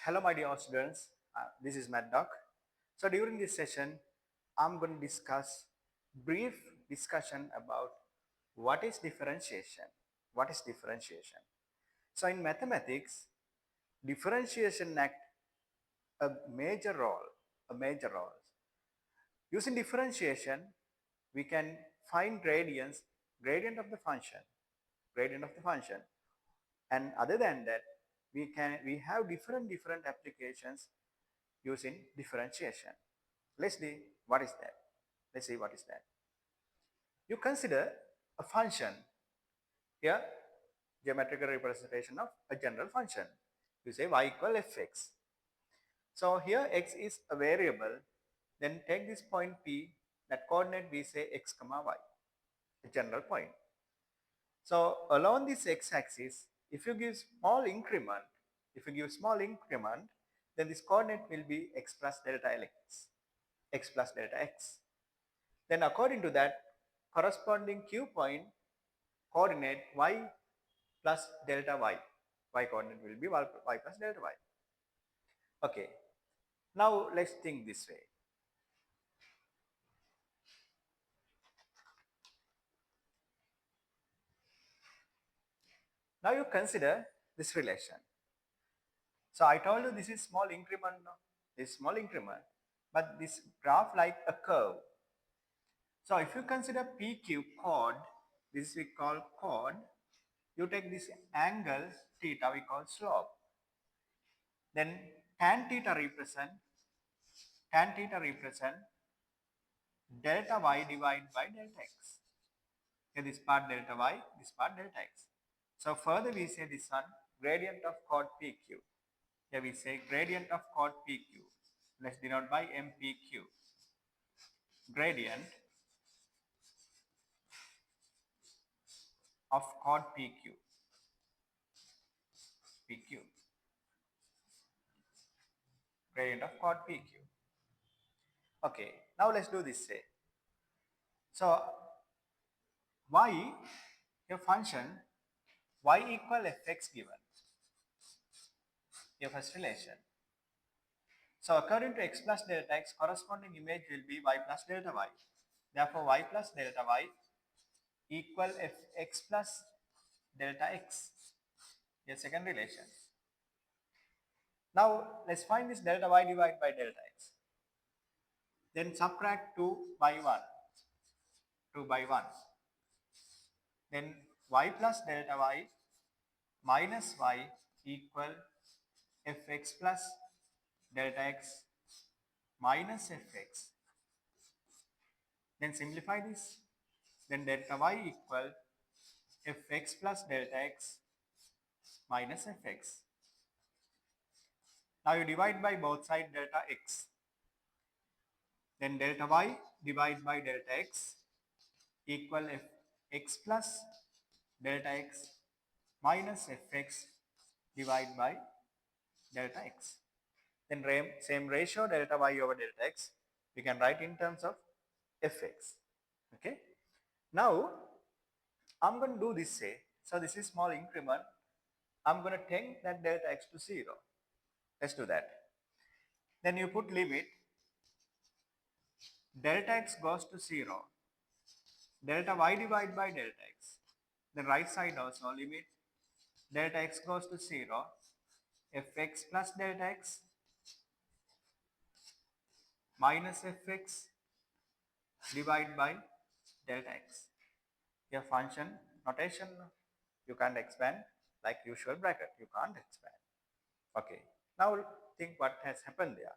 Hello, my dear students. This is Mad Doc. So during this session, I'm going to discuss brief discussion about what is differentiation. What is differentiation? So in mathematics, differentiation act a major role. A major role. Using differentiation, we can find gradient of the function, gradient of the function, and other than that, we have different applications using differentiation. Let's see what is that. Let's see what is that. You consider a function here, geometrical representation of a general function. You say y equal fx. So here x is a variable. Then take this point P, that coordinate we say x comma y, a general point. So along this x-axis, if you give small increment, then this coordinate will be x plus delta x, x plus delta x. Then according to that, corresponding q point coordinate y plus delta y. Y coordinate will be y plus delta y. Okay. Now let's think this way. Now you consider this relation. So I told you this is small increment, no? This small increment, but this graph like a curve. So if you consider PQ chord, this we call chord, you take this angle theta we call slope. Then tan theta represent delta y divided by delta x. Here this part delta y, this part delta x. So further we say this one gradient of chord PQ. Here we say gradient of chord PQ. Let's denote by MPQ. Gradient of chord PQ. PQ. Gradient of chord PQ. Okay, now let's do this say. So y, your function y equal fx given, your first relation. So according to x plus delta x, corresponding image will be y plus delta y. Therefore, y plus delta y equal fx plus delta x, your second relation. Now let's find this delta y divided by delta x. Then subtract 2 by 1. 2 by 1. Then y plus delta y minus y equal fx plus delta x minus fx. Then simplify this. Then delta y equal fx plus delta x minus fx. Now you divide by both sides delta x. Then delta y divided by delta x equal fx plus delta x minus fx divided by delta x. Then same ratio delta y over delta x we can write in terms of fx. Okay. Now I'm going to do this say. So this is small increment. I'm going to take that delta x to 0. Let's do that. Then you put limit delta x goes to 0. Delta y divided by delta x. Then right side also limit delta x goes to 0. Fx plus delta x minus fx divided by delta x. Your function notation you can't expand like usual bracket. You can't expand. Okay. Now think what has happened there.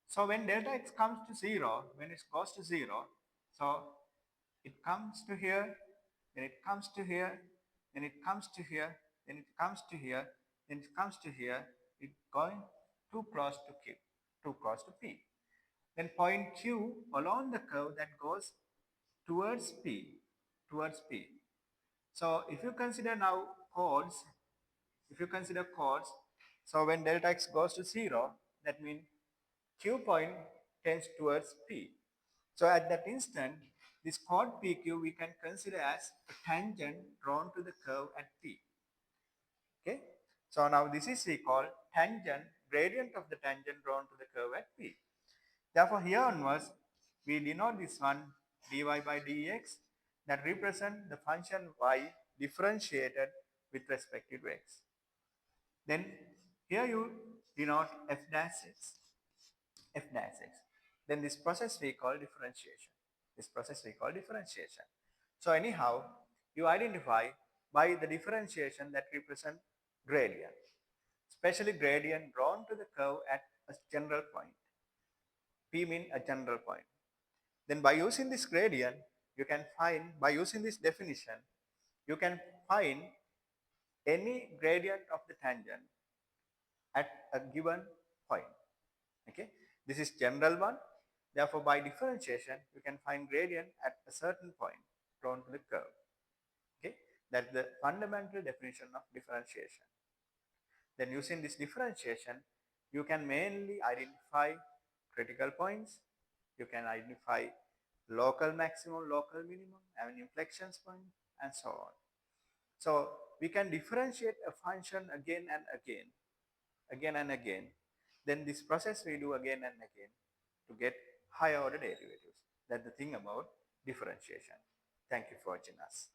So when delta x comes to 0, when it goes to 0, so it comes to here, then it comes to here, then it comes to here, then it comes to here, then it comes to here, it going too close to Q, too close to P. Then point Q along the curve that goes towards P, towards P. So if you consider now chords, so when delta x goes to 0, that means Q point tends towards P. So at that instant, this chord PQ we can consider as a tangent drawn to the curve at P. Okay. So now this is we call tangent gradient of the tangent drawn to the curve at P. Therefore, here onwards, we denote this one dy by dx that represent the function y differentiated with respect to x. Then here you denote f dash x, f dash x. Then this process we call differentiation. This process we call differentiation. So anyhow, you identify by the differentiation that represent gradient, especially gradient drawn to the curve at a general point. P mean a general point. Then by using this gradient, you can find, by using this definition, you can find any gradient of the tangent at a given point. Okay, this is general one. Therefore, by differentiation, you can find gradient at a certain point drawn to the curve. Okay, that's the fundamental definition of differentiation. Then using this differentiation, you can mainly identify critical points. You can identify local maximum, local minimum, and inflection point, and so on. So we can differentiate a function again and again, again and again. Then this process we do again and again to get higher order derivatives. That's the thing about differentiation. Thank you for watching us.